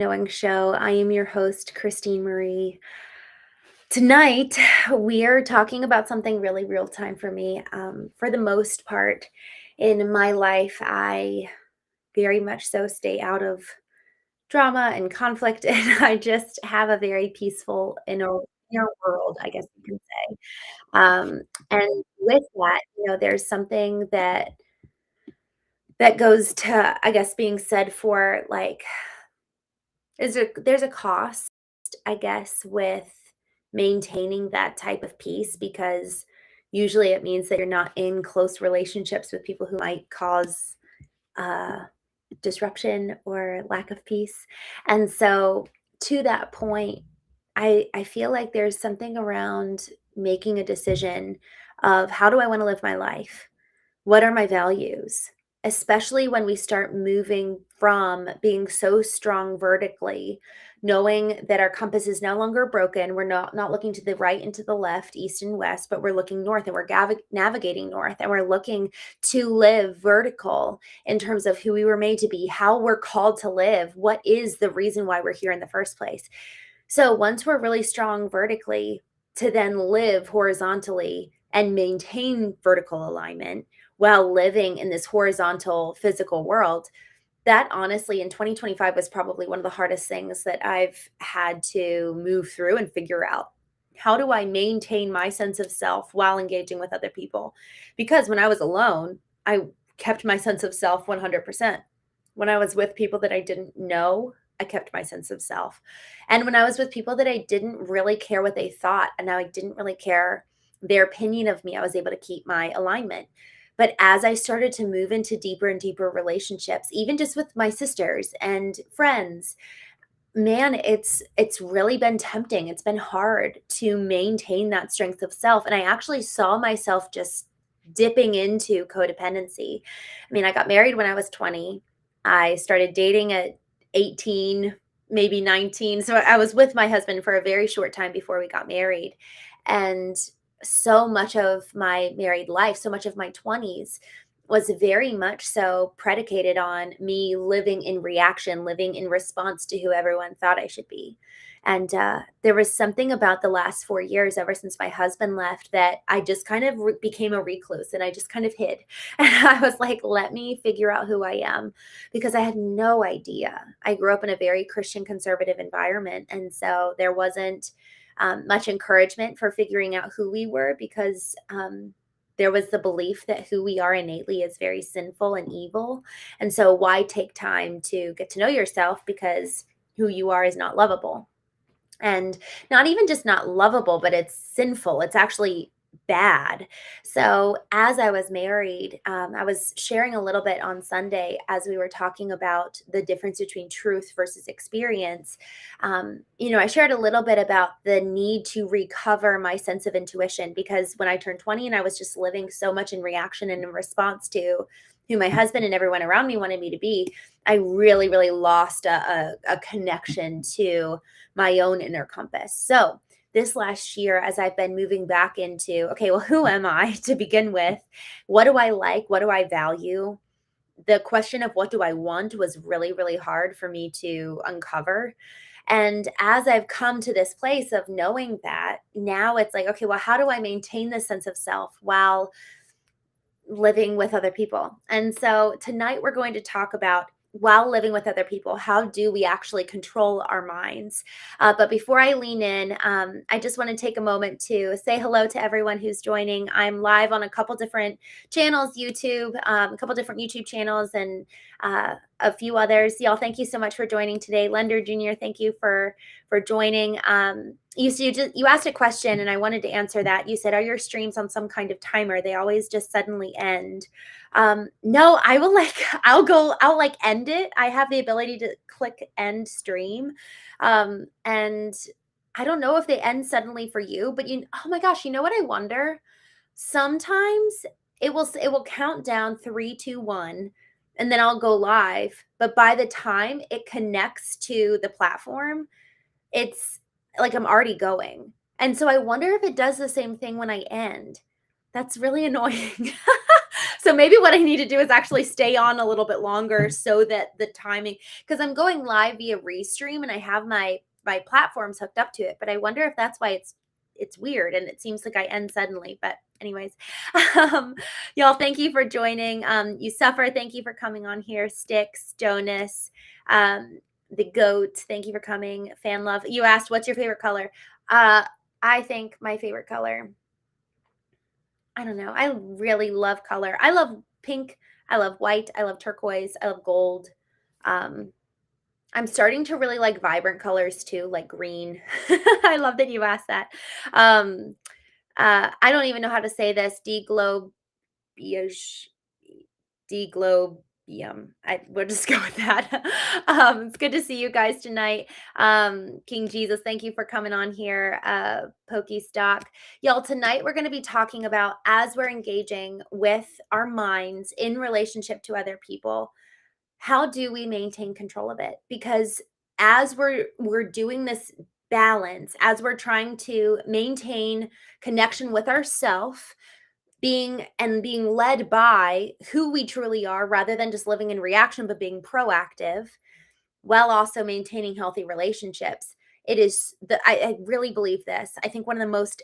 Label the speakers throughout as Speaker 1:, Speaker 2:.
Speaker 1: 𝐤𝐚𝐢𝐥𝐲. I am your host, Christene Marie. Tonight, we are talking about something really real time for me. For the most part, in my life, I very much so stay out of drama and conflict, and I just have a very peaceful inner world, I guess you can say. And with that, there's something that goes to, I guess, being said for like there's a cost, I guess, with maintaining that type of peace because usually it means that you're not in close relationships with people who might cause uh, disruption or lack of peace. And so, to that point, I feel like there's something around making a decision of how do I want to live my life? What are my values? Especially when we start moving from being so strong vertically, knowing that our compass is no longer broken. We're not looking to the right and to the left, east and west, but we're looking north and we're navigating north and we're looking to live vertical in terms of who we were made to be, how we're called to live, what is the reason why we're here in the first place. So once we're really strong vertically, to then live horizontally and maintain vertical alignment while living in this horizontal physical world, that honestly in 2025 was probably one of the hardest things that I've had to move through and figure out. How do I maintain my sense of self while engaging with other people? Because when I was alone, I kept my sense of self 100%. When I was with people that I didn't know, I kept my sense of self. And when I was with people that I didn't really care what they thought, and I didn't really care their opinion of me, I was able to keep my alignment. But as I started to move into deeper and deeper relationships, even just with my sisters and friends, man, it's really been tempting. It's been hard to maintain that strength of self. And I actually saw myself just dipping into codependency. I mean, I got married when I was 20. I started dating at 18, maybe 19. So I was with my husband for a very short time before we got married. And so much of my married life, so much of my 20s was very much so predicated on me living in reaction, living in response to who everyone thought I should be. And there was something about the last 4 years, ever since my husband left, that I just kind of became a recluse and I just kind of hid. And I was like, let me figure out who I am because I had no idea. I grew up in a very Christian conservative environment. And so there wasn't much encouragement for figuring out who we were because there was the belief that who we are innately is very sinful and evil. And so, why take time to get to know yourself because who you are is not lovable? And not even just not lovable, but it's sinful. It's actually bad. So, as I was married, I was sharing a little bit on Sunday as we were talking about the difference between truth versus experience. I shared a little bit about the need to recover my sense of intuition because when I turned 20 and I was just living so much in reaction and in response to who my husband and everyone around me wanted me to be, I really, really lost a connection to my own inner compass. So, this last year, as I've been moving back into, okay, well, who am I to begin with? What do I like? What do I value? The question of what do I want was really, really hard for me to uncover. And as I've come to this place of knowing that, now it's like, okay, well, how do I maintain this sense of self while living with other people? And so tonight we're going to talk about while living with other people, how do we actually control our minds? But before I lean in, I just want to take a moment to say hello to everyone who's joining. I'm live on a couple different channels, YouTube, a couple different YouTube channels, and a few others. Y'all, thank you so much for joining today. Lender Jr., thank you for joining. You asked a question, and I wanted to answer that. You said, "Are your streams on some kind of timer? They always just suddenly end." No, I'll like end it. I have the ability to click end stream. And I don't know if they end suddenly for you, but oh my gosh, you know what I wonder? Sometimes it will count down 3, 2, 1, and then I'll go live. But by the time it connects to the platform, it's like I'm already going. And so I wonder if it does the same thing when I end. That's really annoying. So maybe what I need to do is actually stay on a little bit longer so that the timing, because I'm going live via Restream and I have my platforms hooked up to it, but I wonder if that's why it's weird and it seems like I end suddenly. But anyways, y'all, thank you for joining. You suffer. Thank you for coming on here. Sticks, Jonas, the goat. Thank you for coming. Fan love. You asked what's your favorite color. I think my favorite color, I don't know. I really love color. I love pink. I love white. I love turquoise. I love gold. Um, I'm starting to really like vibrant colors too, like green. I love that you asked that. Um, I don't even know how to say this. 𝐤𝐢𝐯𝐞. We'll just go with that. It's good to see you guys tonight. King Jesus, thank you for coming on here. Pokestock. Y'all, tonight we're going to be talking about, as we're engaging with our minds in relationship to other people, how do we maintain control of it? Because as we're doing this balance, as we're trying to maintain connection with ourself, being led by who we truly are rather than just living in reaction, but being proactive while also maintaining healthy relationships. It is I really believe this. I think one of the most,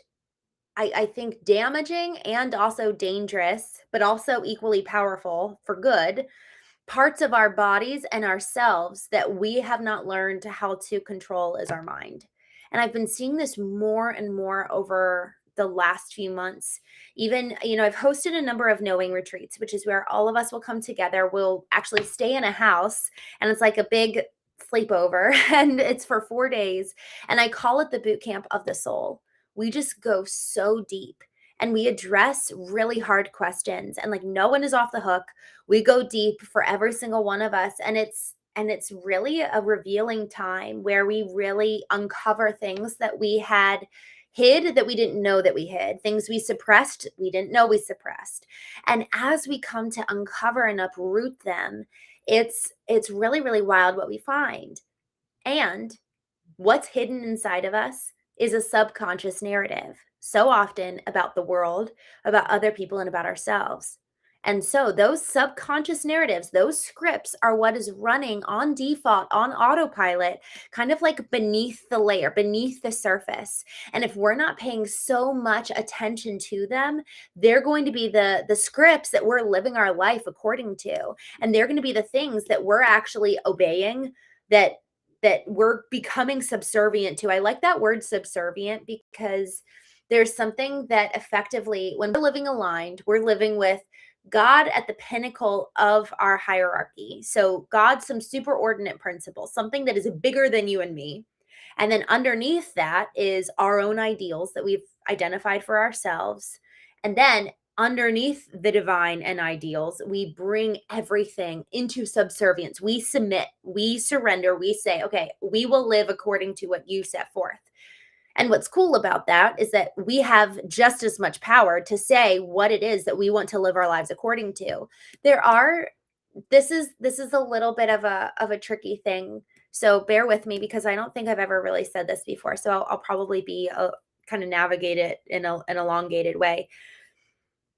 Speaker 1: I think, damaging and also dangerous, but also equally powerful for good parts of our bodies and ourselves that we have not learned how to control is our mind. And I've been seeing this more and more over the last few months. Even, I've hosted a number of knowing retreats, which is where all of us will come together. We'll actually stay in a house and it's like a big sleepover and it's for 4 days. And I call it the boot camp of the soul. We just go so deep and we address really hard questions, and like no one is off the hook. We go deep for every single one of us, and it's really a revealing time where we really uncover things that we had hid, that we didn't know that we hid, things we suppressed we didn't know we suppressed. And as we come to uncover and uproot them, it's really, really wild what we find. And what's hidden inside of us is a subconscious narrative, so often about the world, about other people, and about ourselves. And so those subconscious narratives, those scripts, are what is running on default, on autopilot, kind of like beneath the layer, beneath the surface. And if we're not paying so much attention to them, they're going to be the scripts that we're living our life according to. And they're going to be the things that we're actually obeying, that we're becoming subservient to. I like that word subservient because there's something that effectively, when we're living aligned, we're living with God at the pinnacle of our hierarchy. So God's some superordinate principle, something that is bigger than you and me. And then underneath that is our own ideals that we've identified for ourselves. And then underneath the divine and ideals, we bring everything into subservience. We submit, we surrender, we say, okay, we will live according to what you set forth. And what's cool about that is that we have just as much power to say what it is that we want to live our lives according to. This is a little bit of a tricky thing. So bear with me because I don't think I've ever really said this before. So I'll probably be kind of navigate it in an elongated way.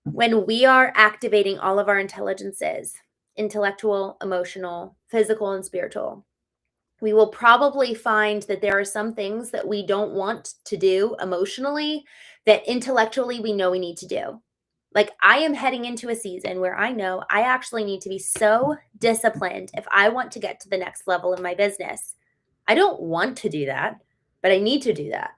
Speaker 1: When we are activating all of our intelligences, intellectual, emotional, physical, and spiritual, we will probably find that there are some things that we don't want to do emotionally that intellectually we know we need to do. Like, I am heading into a season where I know I actually need to be so disciplined if I want to get to the next level in my business. I don't want to do that, but I need to do that.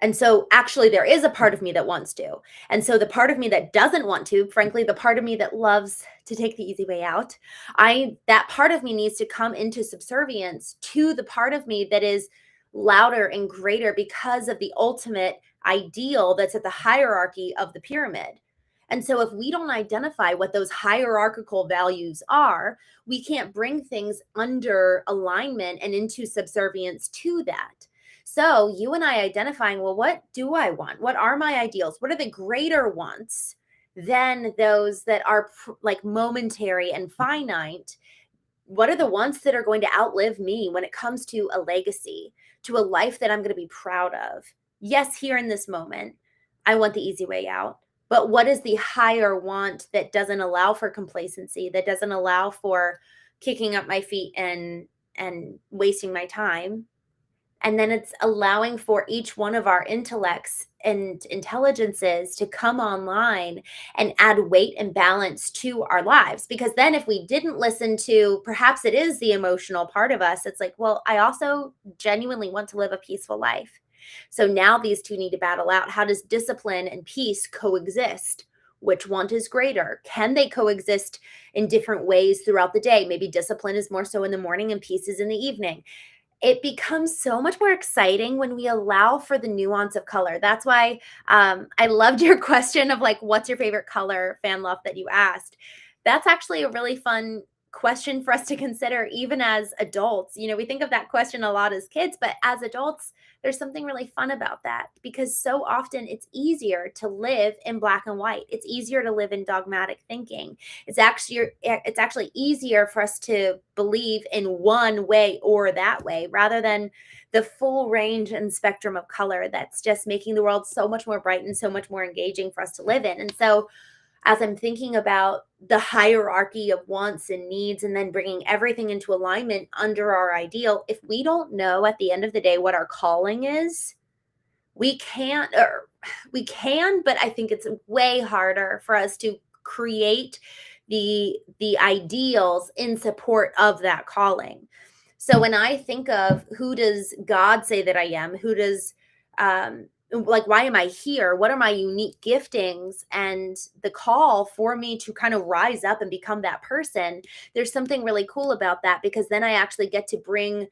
Speaker 1: And so actually there is a part of me that wants to. And so the part of me that doesn't want to, frankly, the part of me that loves to take the easy way out, that part of me needs to come into subservience to the part of me that is louder and greater because of the ultimate ideal that's at the hierarchy of the pyramid. And so if we don't identify what those hierarchical values are, we can't bring things under alignment and into subservience to that. So you and I identifying, well, what do I want? What are my ideals? What are the greater wants than those that are like momentary and finite? What are the ones that are going to outlive me when it comes to a legacy, to a life that I'm going to be proud of? Yes, here in this moment, I want the easy way out. But what is the higher want that doesn't allow for complacency, that doesn't allow for kicking up my feet and wasting my time? And then it's allowing for each one of our intellects and intelligences to come online and add weight and balance to our lives. Because then, if we didn't listen to, perhaps it is the emotional part of us, it's like, well, I also genuinely want to live a peaceful life. So now these two need to battle out. How does discipline and peace coexist? Which one is greater? Can they coexist in different ways throughout the day? Maybe discipline is more so in the morning and peace is in the evening. It becomes so much more exciting when we allow for the nuance of color. That's why I loved your question of like, what's your favorite color, fan love, that you asked. That's actually a really fun question for us to consider, even as adults. You know, we think of that question a lot as kids, but as adults, there's something really fun about that, because so often it's easier to live in black and white. It's easier to live in dogmatic thinking. It's actually easier for us to believe in one way or that way, rather than the full range and spectrum of color that's just making the world so much more bright and so much more engaging for us to live in. And so, as I'm thinking about the hierarchy of wants and needs, and then bringing everything into alignment under our ideal, if we don't know at the end of the day what our calling is, we can't, or we can, but I think it's way harder for us to create the ideals in support of that calling. So when I think of, who does God say that I am? Who does like, why am I here? What are my unique giftings and the call for me to kind of rise up and become that person? There's something really cool about that, because then I actually get to bring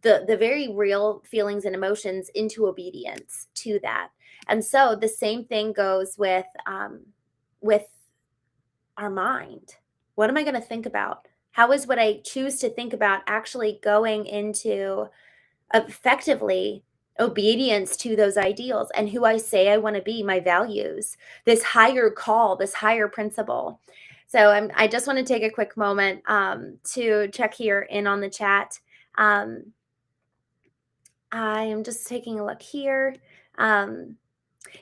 Speaker 1: the very real feelings and emotions into obedience to that. And so the same thing goes with our mind. What am I going to think about? How is what I choose to think about actually going into effectively obedience to those ideals and who I say I want to be, my values, this higher call, this higher principle? So I just want to take a quick moment to check here in on the chat. Um, I am just taking a look here. Um,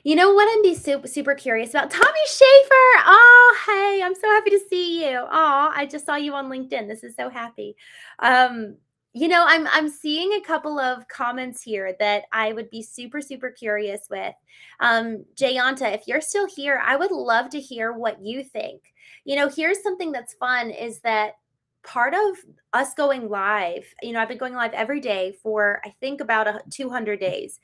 Speaker 1: you know what I'm be super curious about? Tommy Schaefer. Oh, hey, I'm so happy to see you. Oh, I just saw you on LinkedIn. This is so happy. Um, I'm seeing a couple of comments here that I would be super curious with. Jayanta, if you're still here, I would love to hear what you think. Here's something that's fun, is that part of us going live, I've been going live every day for, I think, about 200 days.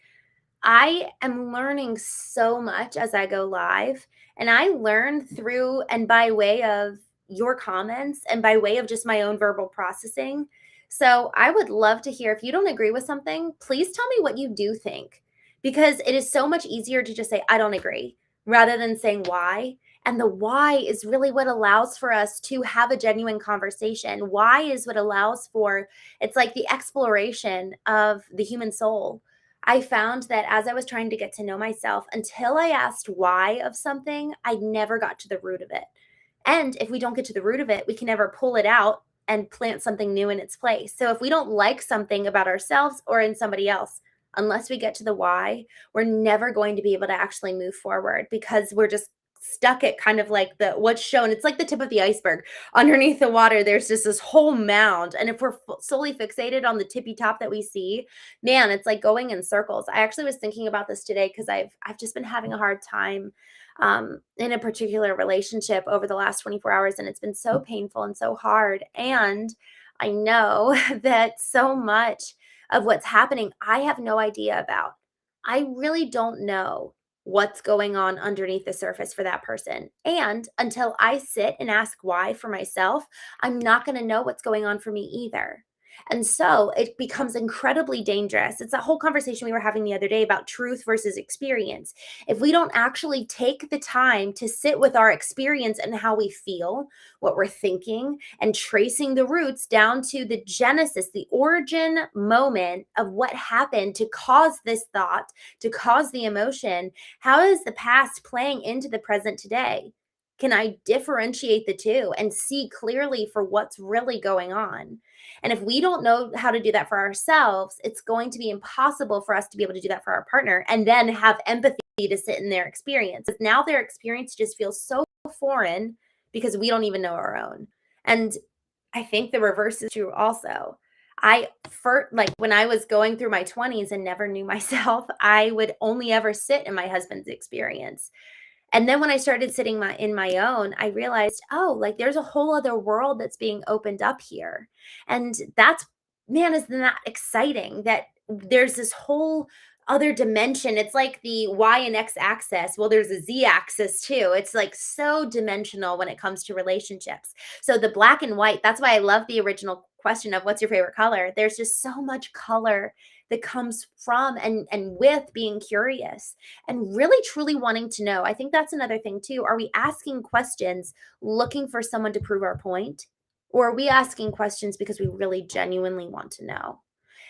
Speaker 1: I am learning so much as I go live, and I learn through and by way of your comments and by way of just my own verbal processing. So I would love to hear, if you don't agree with something, please tell me what you do think, because it is so much easier to just say, I don't agree, rather than saying why. And the why is really what allows for us to have a genuine conversation. Why is what allows for, it's like the exploration of the human soul. I found that as I was trying to get to know myself, until I asked why of something, I never got to the root of it. And if we don't get to the root of it, we can never pull it out and plant something new in its place. So if we don't like something about ourselves or in somebody else, unless we get to the why, we're never going to be able to actually move forward, because we're just stuck at kind of like what's shown. It's like the tip of the iceberg. Underneath the water, there's just this whole mound. And if we're solely fixated on the tippy top that we see, man, it's like going in circles. I actually was thinking about this today, because I've just been having a hard time in a particular relationship over the last 24 hours. And it's been so painful and so hard. And I know that so much of what's happening, I have no idea about. I really don't know what's going on underneath the surface for that person. And until I sit and ask why for myself, I'm not going to know what's going on for me either. And so it becomes incredibly dangerous. It's a whole conversation we were having the other day about truth versus experience. If we don't actually take the time to sit with our experience and how we feel, what we're thinking, and tracing the roots down to the genesis, the origin moment of what happened to cause this thought, to cause the emotion, how is the past playing into the present today? Can I differentiate the two and see clearly for what's really going on? And if we don't know how to do that for ourselves, it's going to be impossible for us to be able to do that for our partner and then have empathy to sit in their experience. Now their experience just feels so foreign because we don't even know our own. And I think the reverse is true also. Like when I was going through my 20s and never knew myself, I would only ever sit in my husband's experience. And then when I started sitting in my own, I realized, oh, like there's a whole other world that's being opened up here. And that's, man, isn't that exciting that there's this whole other dimension. It's like the Y and X axis. Well, there's a Z axis too. It's like so dimensional when it comes to relationships. So the black and white, that's why I love the original question of what's your favorite color. There's just so much color that comes from and with being curious and really truly wanting to know. I think that's another thing too. Are we asking questions looking for someone to prove our point? Or are we asking questions because we really genuinely want to know?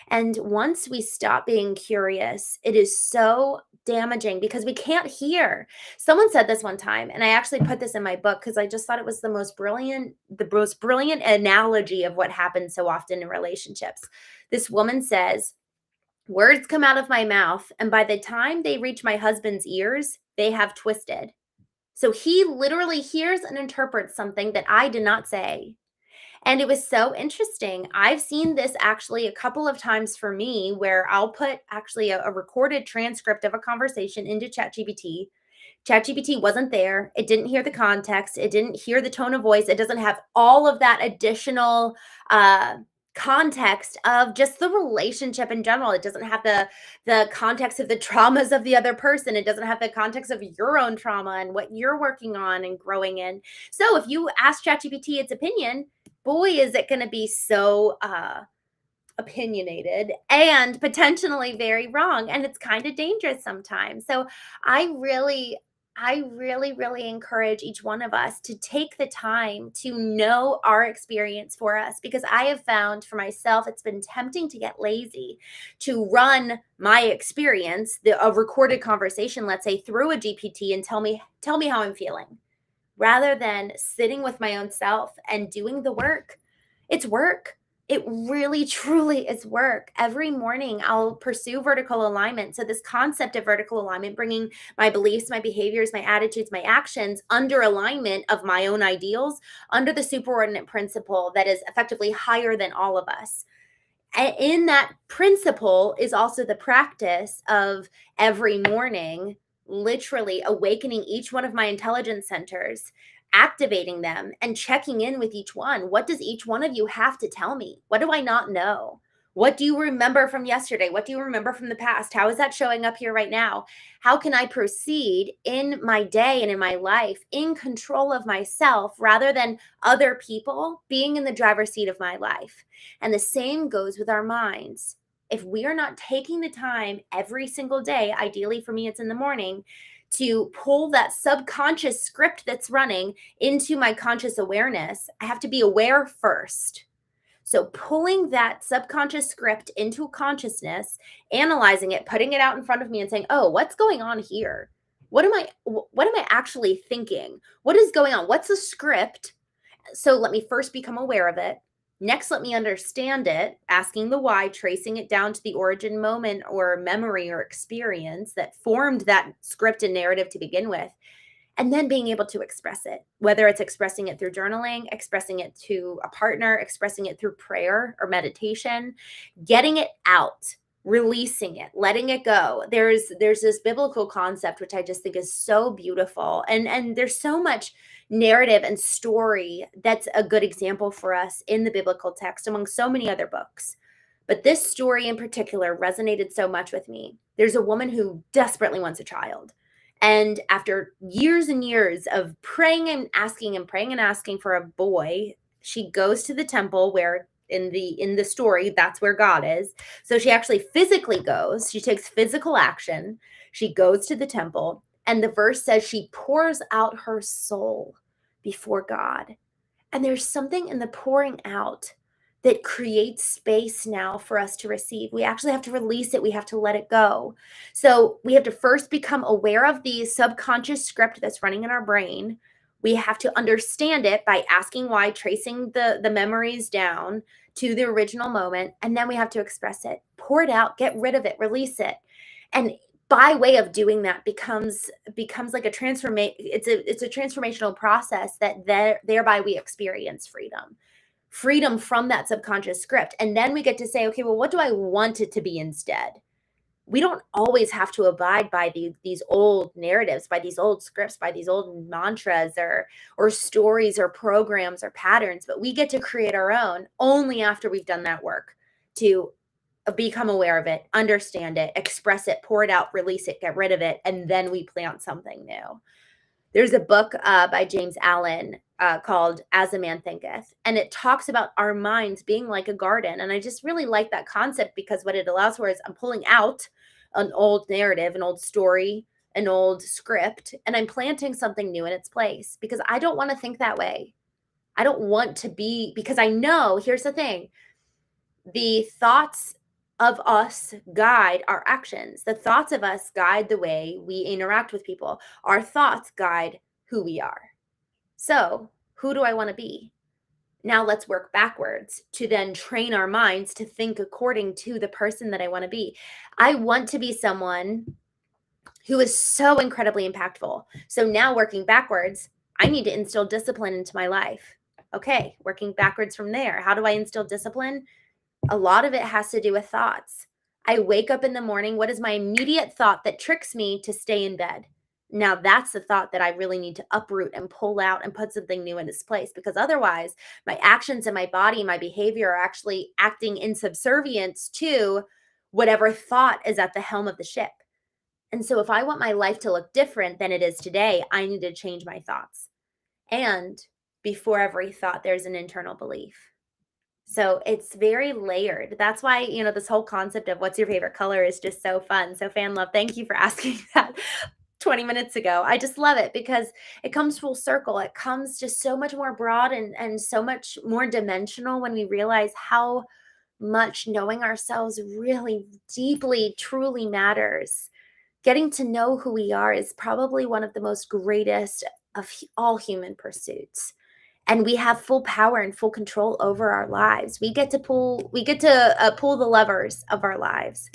Speaker 1: And once we stop being curious, it is so damaging because we can't hear. Someone said this one time, and I actually put this in my book because I just thought it was the most brilliant analogy of what happens so often in relationships. This woman says, words come out of my mouth, and by the time they reach my husband's ears, they have twisted. So he literally hears and interprets something that I did not say. And it was so interesting. I've seen this actually a couple of times for me where I'll put actually a recorded transcript of a conversation into ChatGPT. ChatGPT wasn't there. It didn't hear the context. It didn't hear the tone of voice. It doesn't have all of that additional context of just the relationship in general. It doesn't have the context of the traumas of the other person. It doesn't have the context of your own trauma and what you're working on and growing in. So if you ask ChatGPT its opinion, boy, is it going to be so opinionated and potentially very wrong. And it's kind of dangerous sometimes. So I really encourage each one of us to take the time to know our experience for us, because I have found for myself, it's been tempting to get lazy, to run my experience, a recorded conversation, let's say, through a GPT and tell me how I'm feeling, rather than sitting with my own self and doing the work. It's work. It really, truly is work. Every morning, I'll pursue vertical alignment. So this concept of vertical alignment, bringing my beliefs, my behaviors, my attitudes, my actions under alignment of my own ideals, under the superordinate principle that is effectively higher than all of us. And in that principle is also the practice of every morning, literally awakening each one of my intelligence centers, activating them and checking in with each one. What does each one of you have to tell me? What do I not know? What do you remember from yesterday? What do you remember from the past? How is that showing up here right now? How can I proceed in my day and in my life in control of myself rather than other people being in the driver's seat of my life? And the same goes with our minds. If we are not taking the time every single day, ideally for me, it's in the morning, to pull that subconscious script that's running into my conscious awareness, I have to be aware first. So pulling that subconscious script into consciousness, analyzing it, putting it out in front of me and saying, "Oh, what's going on here? What am I actually thinking? What is going on? What's the script?" So let me first become aware of it. Next, let me understand it, asking the why, tracing it down to the origin moment or memory or experience that formed that script and narrative to begin with. And then being able to express it, whether it's expressing it through journaling, expressing it to a partner, expressing it through prayer or meditation, getting it out, releasing it, letting it go. There's this biblical concept, which I just think is so beautiful. And there's so much narrative and story that's a good example for us in the biblical text among so many other books. But this story in particular resonated so much with me. There's a woman who desperately wants a child. And after years and years of praying and asking for a boy, she goes to the temple where in the story, that's where God is. So she actually physically goes, she takes physical action. She goes to the temple, and the verse says she pours out her soul before God. And there's something in the pouring out that creates space now for us to receive. We actually have to release it. We have to let it go. So we have to first become aware of the subconscious script that's running in our brain. We have to understand it by asking why, tracing the memories down to the original moment. And then we have to express it, pour it out, get rid of it, release it. And by way of doing that becomes like a it's a transformational process that thereby we experience freedom from that subconscious script. And then we get to say, okay, well, what do I want it to be instead? We don't always have to abide by these old narratives, by these old scripts, by these old mantras or stories or programs or patterns, but we get to create our own only after we've done that work to become aware of it, understand it, express it, pour it out, release it, get rid of it, and then we plant something new. There's a book by James Allen called As a Man Thinketh, and it talks about our minds being like a garden. And I just really like that concept because what it allows for is I'm pulling out an old narrative, an old story, an old script, and I'm planting something new in its place because I don't want to think that way. I don't want to be, because I know, here's the thing, the thoughts of us guide our actions. The thoughts of us guide the way we interact with people. Our thoughts guide who we are. So, who do I want to be? Now let's work backwards to then train our minds to think according to the person that I want to be. I want to be someone who is so incredibly impactful. So now working backwards, I need to instill discipline into my life. Okay, working backwards from there. How do I instill discipline? A lot of it has to do with thoughts. I wake up in the morning. What is my immediate thought that tricks me to stay in bed? Now that's the thought that I really need to uproot and pull out and put something new in its place, because otherwise my actions and my body, my behavior are actually acting in subservience to whatever thought is at the helm of the ship. And so if I want my life to look different than it is today, I need to change my thoughts. And before every thought, there's an internal belief. So it's very layered. That's why, this whole concept of what's your favorite color is just so fun. So fan love, thank you for asking that 20 minutes ago. I just love it because it comes full circle. It comes just so much more broad and so much more dimensional when we realize how much knowing ourselves really deeply, truly matters. Getting to know who we are is probably one of the most greatest of all human pursuits. And we have full power and full control over our lives. We get to pull the levers of our lives.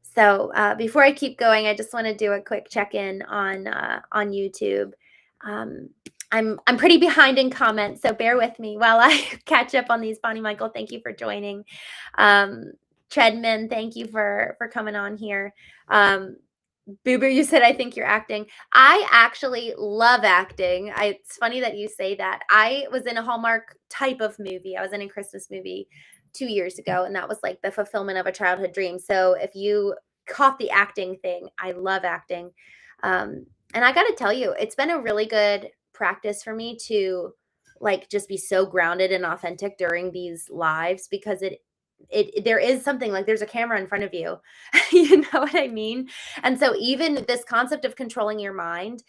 Speaker 1: So before I keep going, I just want to do a quick check-in on YouTube. I'm pretty behind in comments, so bear with me while I catch up on these. Bonnie Michael, thank you for joining. Treadman, thank you for coming on here. Boo Boo, you said, I think you're acting. I actually love acting. It's funny that you say that. I was in a Hallmark type of movie. I was in a Christmas movie 2 years ago, and that was like the fulfillment of a childhood dream. So if you caught the acting thing, I love acting. And I got to tell you, it's been a really good practice for me to like just be so grounded and authentic during these lives, because there is something like there's a camera in front of you. You know what I mean? And so even this concept of controlling your mind,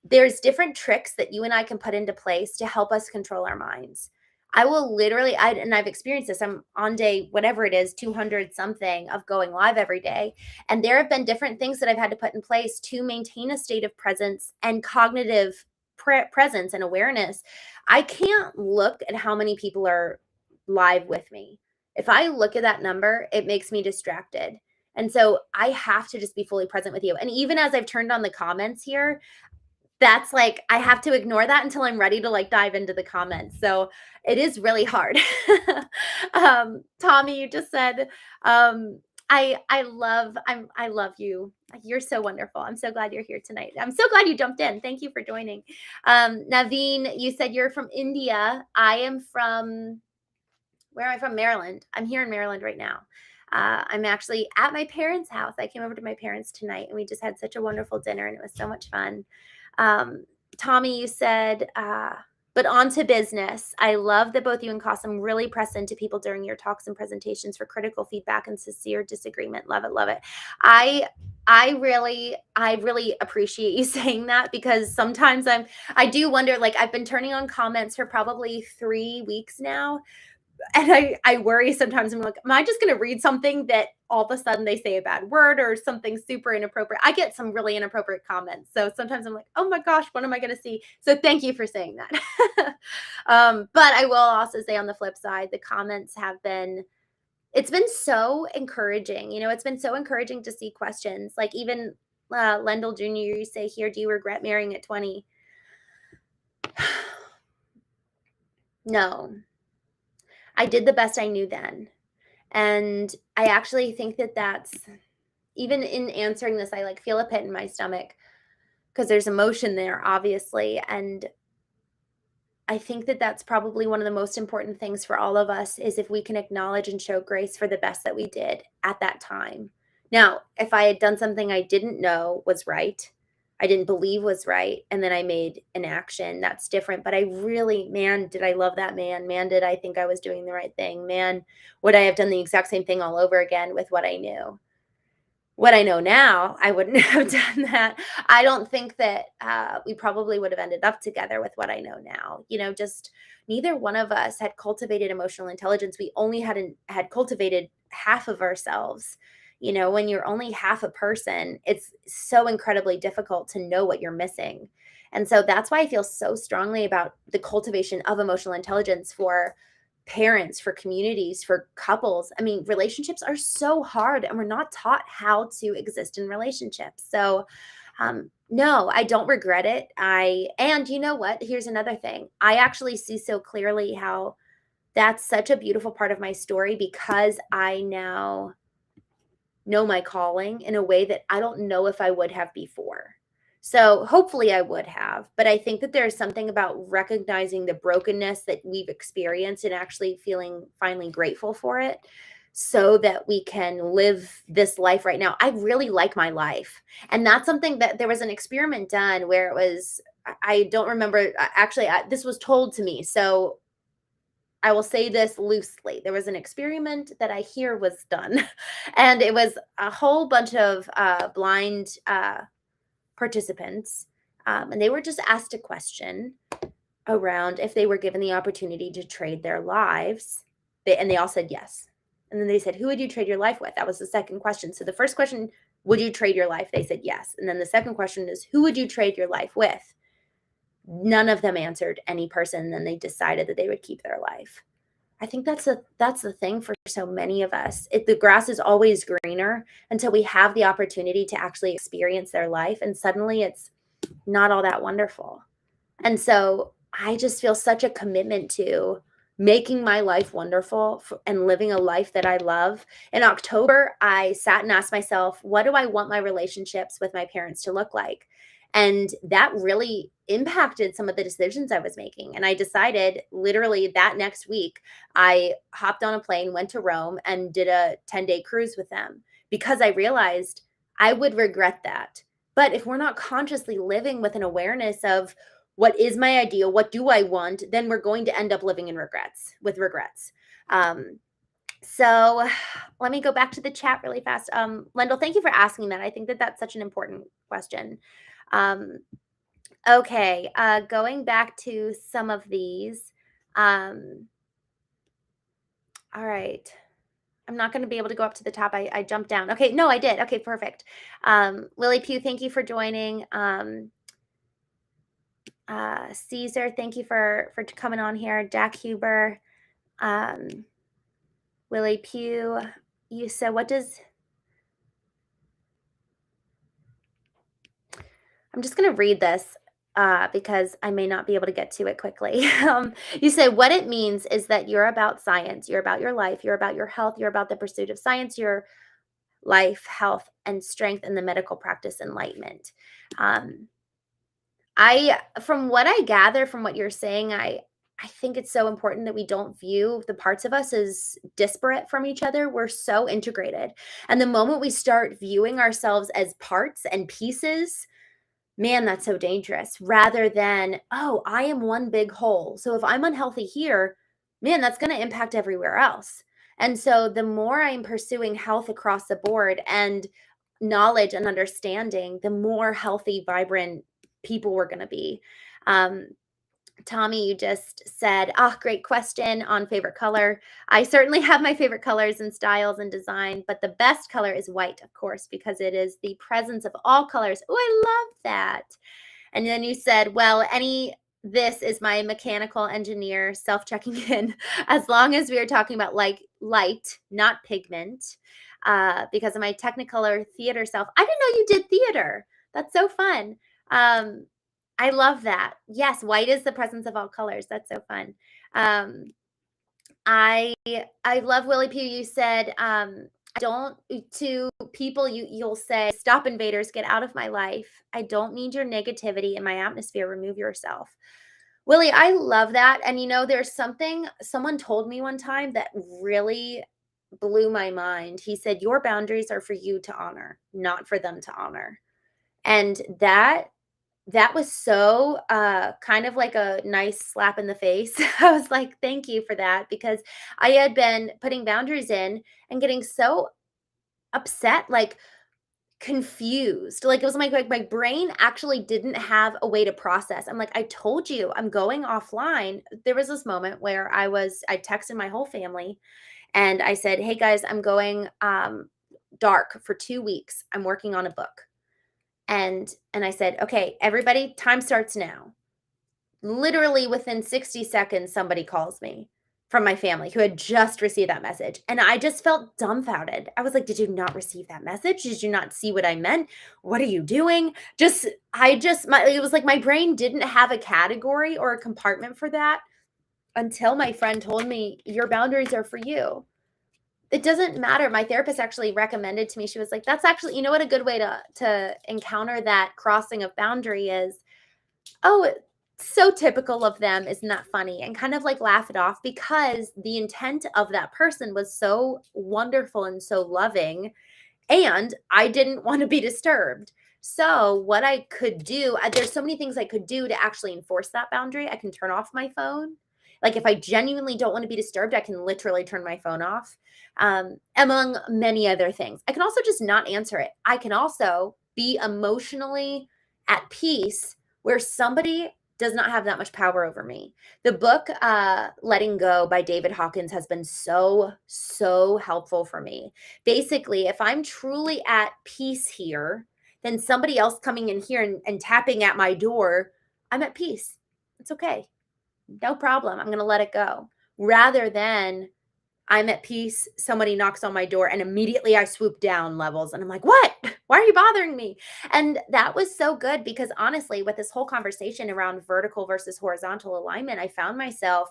Speaker 1: there's different tricks that you and I can put into place to help us control our minds. I will literally, and I've experienced this, I'm on day, whatever it is, 200 something of going live every day. And there have been different things that I've had to put in place to maintain a state of presence and cognitive presence and awareness. I can't look at how many people are live with me. If I look at that number, it makes me distracted. And so I have to just be fully present with you. And even as I've turned on the comments here, that's like, I have to ignore that until I'm ready to like dive into the comments. So it is really hard. Tommy, you just said, I love you. You're so wonderful. I'm so glad you're here tonight. I'm so glad you jumped in. Thank you for joining. Naveen, you said you're from India. I am from, where am I from? Maryland. I'm here in Maryland right now. I'm actually at my parents' house. I came over to my parents tonight and we just had such a wonderful dinner and it was so much fun. Tommy, you said, but on to business. I love that both you and Qasim really press into people during your talks and presentations for critical feedback and sincere disagreement. Love it. Love it. I really appreciate you saying that, because sometimes I do wonder, like I've been turning on comments for probably 3 weeks now. And I worry sometimes. I'm like, am I just going to read something that all of a sudden they say a bad word or something super inappropriate? I get some really inappropriate comments. So sometimes I'm like, oh my gosh, what am I going to see? So thank you for saying that. But I will also say on the flip side, the comments have been It's been so encouraging. It's been so encouraging to see questions. Like even Lendl Jr., you say here, do you regret marrying at 20? No. I did the best I knew then. And I actually think that that's, even in answering this, I like feel a pit in my stomach because there's emotion there, obviously. And I think that that's probably one of the most important things for all of us is if we can acknowledge and show grace for the best that we did at that time. Now, if I had done something I didn't know was right, I didn't believe was right, and then I made an action, that's different. But I really, man, did I love that man? Man, did I think I was doing the right thing? Man, would I have done the exact same thing all over again with what I knew? What I know now, I wouldn't have done that. I don't think that we probably would have ended up together with what I know now. Just neither one of us had cultivated emotional intelligence. We only had cultivated half of ourselves. When you're only half a person, it's so incredibly difficult to know what you're missing. And so that's why I feel so strongly about the cultivation of emotional intelligence for parents, for communities, for couples. I mean, relationships are so hard and we're not taught how to exist in relationships. So, no, I don't regret it. And you know what? Here's another thing. I actually see so clearly how that's such a beautiful part of my story because I now know my calling in a way that I don't know if I would have before. So hopefully I would have, but I think that there's something about recognizing the brokenness that we've experienced and actually feeling finally grateful for it so that we can live this life right now. I really like my life. And that's something that there was an experiment done where it was, I don't remember, actually, this was told to me. So I will say this loosely. There was an experiment that I hear was done, and it was a whole bunch of blind participants, and they were just asked a question around if they were given the opportunity to trade their lives, and they all said yes. And then they said, "Who would you trade your life with?" That was the second question. So the first question, "Would you trade your life?" They said yes. And then the second question is, "Who would you trade your life with?" None of them answered any person, and then they decided that they would keep their life. I think that's the thing for so many of us. The grass is always greener until we have the opportunity to actually experience their life, and suddenly it's not all that wonderful. And so I just feel such a commitment to making my life wonderful and living a life that I love. In October, I sat and asked myself, what do I want my relationships with my parents to look like? And that really impacted some of the decisions I was making. And I decided literally that next week, I hopped on a plane, went to Rome, and did a 10-day cruise with them because I realized I would regret that. But if we're not consciously living with an awareness of what is my ideal, what do I want, then we're going to end up living in regrets. So let me go back to the chat really fast. Lendl, thank you for asking that. I think that that's such an important question. Okay, going back to some of these. All right. I'm not going to be able to go up to the top. I jumped down. Okay, no, I did. Okay, perfect. Lily Pugh, thank you for joining. Caesar, thank you for coming on here. Jack Huber, Lily Pugh, you said, what does... I'm just going to read this because I may not be able to get to it quickly. You say, what it means is that you're about science. You're about your life. You're about your health. You're about the pursuit of science, your life, health, and strength, and the medical practice enlightenment. From what I gather from what you're saying, I think it's so important that we don't view the parts of us as disparate from each other. We're so integrated. And the moment we start viewing ourselves as parts and pieces, man, that's so dangerous, rather than, oh, I am one big whole. So if I'm unhealthy here, man, that's going to impact everywhere else. And so the more I'm pursuing health across the board and knowledge and understanding, the more healthy, vibrant people we're going to be. Tommy, you just said, great question on favorite color. I certainly have my favorite colors and styles and design, but the best color is white, of course, because it is the presence of all colors. Oh, I love that. And then you said, well, any this is my mechanical engineer self-checking in. As long as we are talking about like light, not pigment, because of my Technicolor theater self. I didn't know you did theater. That's so fun. Um, I love that. Yes, white is the presence of all colors. That's so fun. Um, I love Willie Pugh. You said don't to people you'll say stop invaders, get out of my life. I don't need your negativity in my atmosphere. Remove yourself. Willie, I love that. And there's something someone told me one time that really blew my mind. He said, your boundaries are for you to honor, not for them to honor. And that was so kind of like a nice slap in the face. I was like, thank you for that, because I had been putting boundaries in and getting so upset, like confused. Like it was like my brain actually didn't have a way to process. I'm like, I told you I'm going offline. There was this moment where I texted my whole family and I said, hey guys, I'm going dark for 2 weeks. I'm working on a book. And I said, okay, everybody, time starts now. Literally within 60 seconds, somebody calls me from my family who had just received that message. And I just felt dumbfounded. I was like, did you not receive that message? Did you not see what I meant? What are you doing? It was like my brain didn't have a category or a compartment for that until my friend told me, your boundaries are for you. It doesn't matter. My therapist actually recommended to me, she was like, that's actually, what a good way to encounter that crossing of boundary is, oh, it's so typical of them, isn't that funny? And kind of like laugh it off, because the intent of that person was so wonderful and so loving, and I didn't want to be disturbed. So what I could do, there's so many things I could do to actually enforce that boundary. I can turn off my phone. Like if I genuinely don't want to be disturbed, I can literally turn my phone off, among many other things. I can also just not answer it. I can also be emotionally at peace where somebody does not have that much power over me. The book, Letting Go by David Hawkins, has been so, so helpful for me. Basically, if I'm truly at peace here, then somebody else coming in here and tapping at my door, I'm at peace. It's okay. No problem. I'm going to let it go. Rather than I'm at peace, somebody knocks on my door, and immediately I swoop down levels and I'm like, what? Why are you bothering me? And that was so good, because honestly, with this whole conversation around vertical versus horizontal alignment, I found myself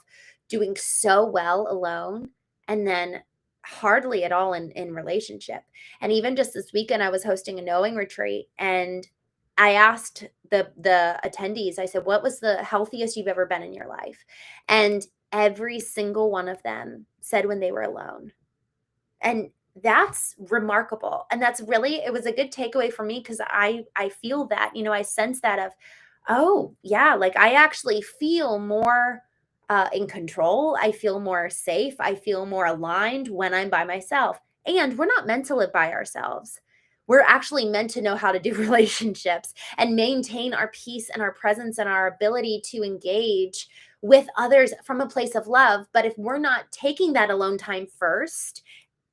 Speaker 1: doing so well alone and then hardly at all in relationship. And even just this weekend, I was hosting a knowing retreat, and I asked the attendees, I said, what was the healthiest you've ever been in your life? And every single one of them said when they were alone. And that's remarkable. And that's really, it was a good takeaway for me, because I feel that, I sense that of, oh yeah, like I actually feel more in control. I feel more safe. I feel more aligned when I'm by myself. And we're not meant to live by ourselves. We're actually meant to know how to do relationships and maintain our peace and our presence and our ability to engage with others from a place of love. But if we're not taking that alone time first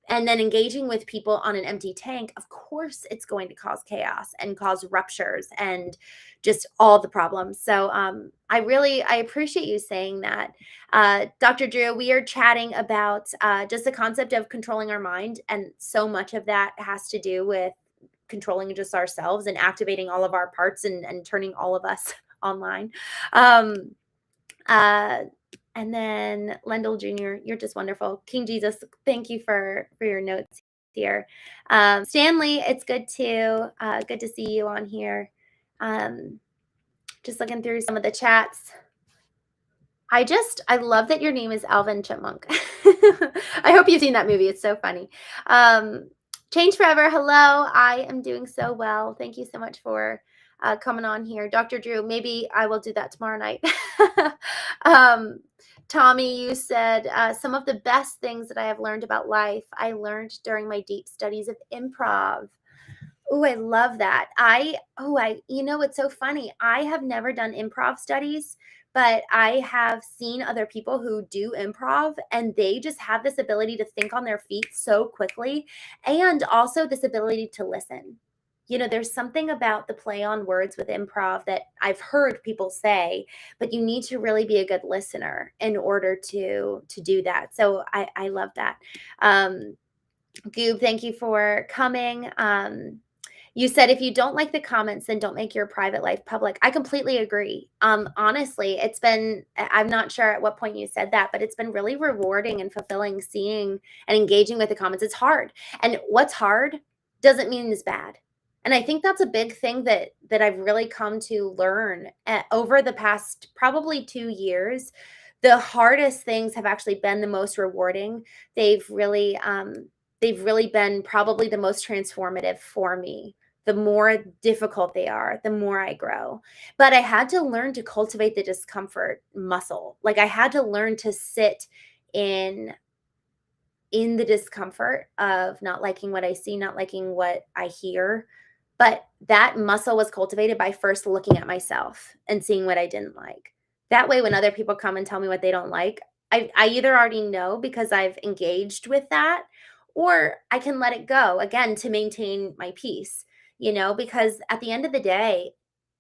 Speaker 1: and then engaging with people on an empty tank, of course it's going to cause chaos and cause ruptures and just all the problems. So I appreciate you saying that. Dr. Drew, we are chatting about just the concept of controlling our mind. And so much of that has to do with controlling just ourselves and activating all of our parts and turning all of us online. And then Lendl Jr., you're just wonderful. King Jesus, thank you for your notes here. Stanley, it's good to see you on here. Just looking through some of the chats. I love that your name is Alvin Chipmunk. I hope you've seen that movie. It's so funny. Change Forever, hello. I am doing so well. Thank you so much for coming on here. Dr. Drew, maybe I will do that tomorrow night. Tommy, you said some of the best things that I have learned about life, I learned during my deep studies of improv. Oh, I love that. It's so funny. I have never done improv studies, but I have seen other people who do improv, and they just have this ability to think on their feet so quickly, and also this ability to listen. there's something about the play on words with improv that I've heard people say, but you need to really be a good listener in order to do that. So I love that. Goob, thank you for coming. You said if you don't like the comments, then don't make your private life public. I completely agree. Honestly, I'm not sure at what point you said that, but it's been really rewarding and fulfilling seeing and engaging with the comments. It's hard. And what's hard doesn't mean it's bad. And I think that's a big thing that I've really come to learn over the past probably 2 years. The hardest things have actually been the most rewarding. They've really been probably the most transformative for me. The more difficult they are, the more I grow. But I had to learn to cultivate the discomfort muscle. Like I had to learn to sit in the discomfort of not liking what I see, not liking what I hear. But that muscle was cultivated by first looking at myself and seeing what I didn't like. That way, when other people come and tell me what they don't like, I either already know because I've engaged with that, or I can let it go again to maintain my peace, because at the end of the day,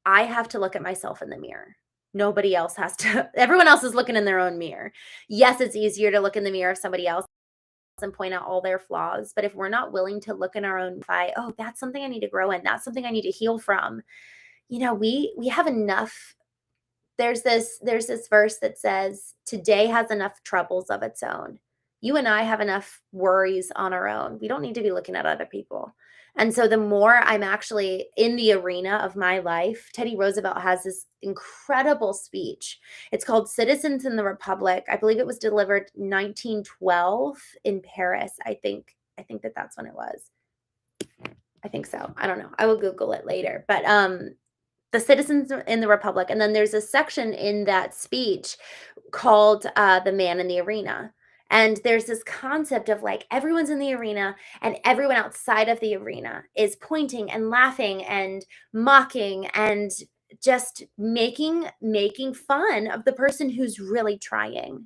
Speaker 1: I have to look at myself in the mirror. Nobody else has to. Everyone else is looking in their own mirror. Yes, it's easier to look in the mirror of somebody else and point out all their flaws. But if we're not willing to look in our own fight, oh, that's something I need to grow in. That's something I need to heal from. We have enough. There's this verse that says, today has enough troubles of its own. You and I have enough worries on our own. We don't need to be looking at other people. And so the more I'm actually in the arena of my life, Teddy Roosevelt has this incredible speech. It's called Citizens in the Republic. I believe it was delivered 1912 in Paris. I think that's when it was. I think so. I don't know. I will Google it later. But the Citizens in the Republic. And then there's a section in that speech called The Man in the Arena. And there's this concept of like everyone's in the arena and everyone outside of the arena is pointing and laughing and mocking and just making fun of the person who's really trying.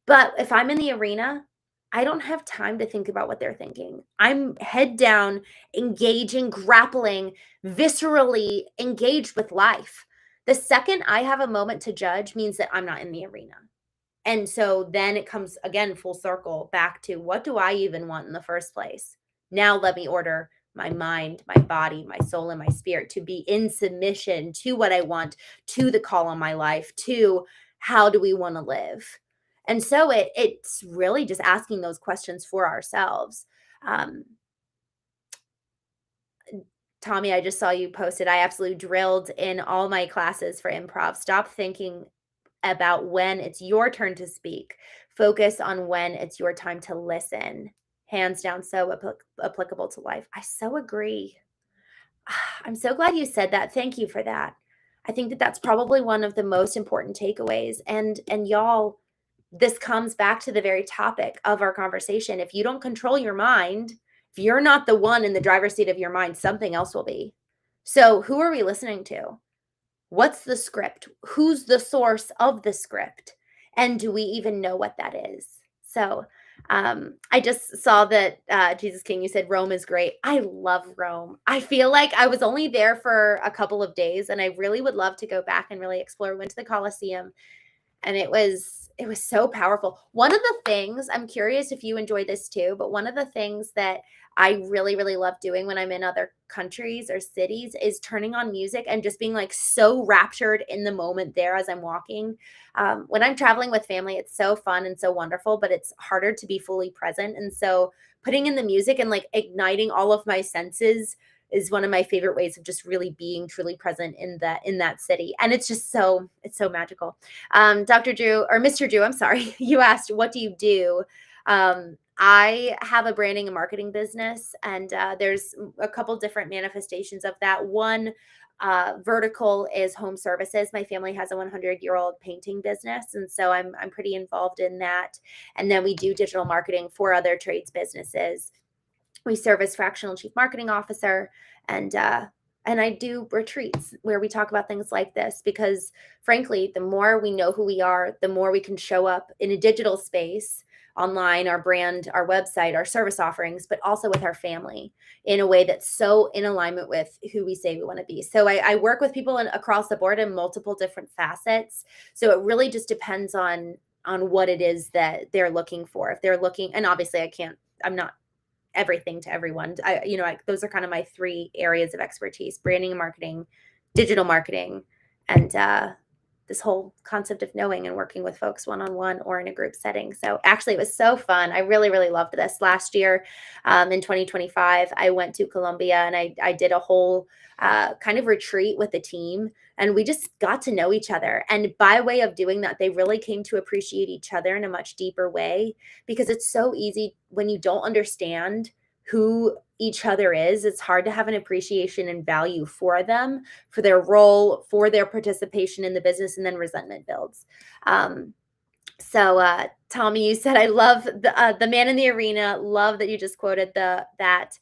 Speaker 1: But if I'm in the arena, I don't have time to think about what they're thinking. I'm head down, engaging, grappling, viscerally engaged with life. The second I have a moment to judge means that I'm not in the arena. And so then it comes again full circle back to, what do I even want in the first place? Now let me order my mind, my body, my soul, and my spirit to be in submission to what I want, to the call on my life, to how do we want to live? And so it's really just asking those questions for ourselves. Tommy, I just saw you posted. I absolutely drilled in all my classes for improv. Stop thinking about when it's your turn to speak. Focus on when it's your time to listen. Hands down, so applicable to life. I so agree. I'm so glad you said that. Thank you for that. I think that that's probably one of the most important takeaways. And y'all, this comes back to the very topic of our conversation. If you don't control your mind, if you're not the one in the driver's seat of your mind, something else will be. So who are we listening to? What's the script? Who's the source of the script? And do we even know what that is? So I just saw that Jesus King, you said Rome is great. I love Rome. I feel like I was only there for a couple of days and I really would love to go back and really explore. Went to the Colosseum and it was so powerful. One of the things, I'm curious if you enjoy this too, but one of the things that I really, really love doing when I'm in other countries or cities is turning on music and just being like so raptured in the moment there as I'm walking. When I'm traveling with family, it's so fun and so wonderful, but it's harder to be fully present. And so putting in the music and like igniting all of my senses is one of my favorite ways of just really being truly present in that city. And it's just it's so magical. Dr. Drew, or Mr. Drew, I'm sorry, you asked, what do you do? I have a branding and marketing business, and there's a couple different manifestations of that. One vertical is home services. My family has a 100-year-old painting business, and so I'm pretty involved in that. And then we do digital marketing for other trades businesses. We serve as fractional chief marketing officer, and I do retreats where we talk about things like this because, frankly, the more we know who we are, the more we can show up in a digital space online, our brand, our website, our service offerings, but also with our family in a way that's so in alignment with who we say we want to be. So I work with people across the board in multiple different facets. So it really just depends on what it is that they're looking for. If they're looking, and obviously I'm not everything to everyone. Those are kind of my 3 areas of expertise: branding and marketing, digital marketing, and this whole concept of knowing and working with folks one-on-one or in a group setting. So actually it was so fun. I really, really loved this. Last year, in 2025, I went to Colombia and I did a whole kind of retreat with the team, and we just got to know each other. And by way of doing that, they really came to appreciate each other in a much deeper way, because it's so easy when you don't understand who each other is. It's hard to have an appreciation and value for them, for their role, for their participation in the business, and then resentment builds. So Tommy, you said, I love the man in the arena. Love that you just quoted that.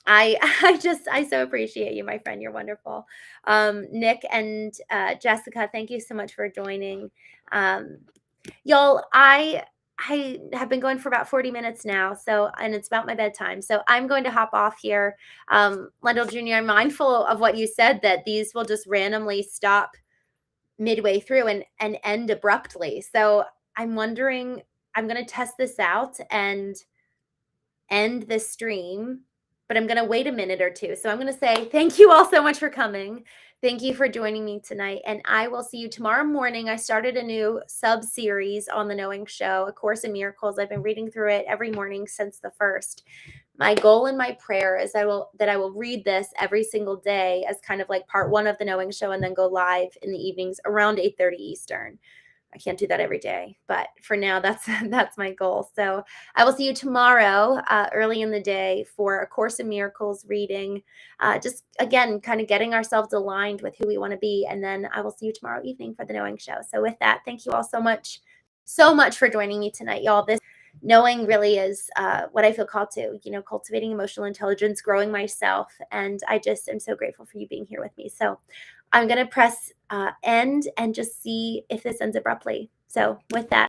Speaker 1: I so appreciate you, my friend. You're wonderful. Nick and Jessica, thank you so much for joining. Y'all, I have been going for about 40 minutes now, and it's about my bedtime. So I'm going to hop off here. Lendl Jr., I'm mindful of what you said, that these will just randomly stop midway through and end abruptly. So I'm wondering, I'm going to test this out and end this stream, but I'm going to wait a minute or two. So I'm going to say thank you all so much for coming. Thank you for joining me tonight, and I will see you tomorrow morning. I started a new sub-series on the Knowing Show, A Course in Miracles. I've been reading through it every morning since the first. My goal and my prayer is that I will read this every single day as kind of like part 1 of the Knowing Show, and then go live in the evenings around 8:30 Eastern. I can't do that every day, but for now, that's my goal. So I will see you tomorrow early in the day for A Course in Miracles reading. Just, again, kind of getting ourselves aligned with who we want to be. And then I will see you tomorrow evening for the Knowing Show. So with that, thank you all so much for joining me tonight, y'all. This knowing really is what I feel called to, cultivating emotional intelligence, growing myself. And I just am so grateful for you being here with me. So I'm going to press end and just see if this ends abruptly. So with that.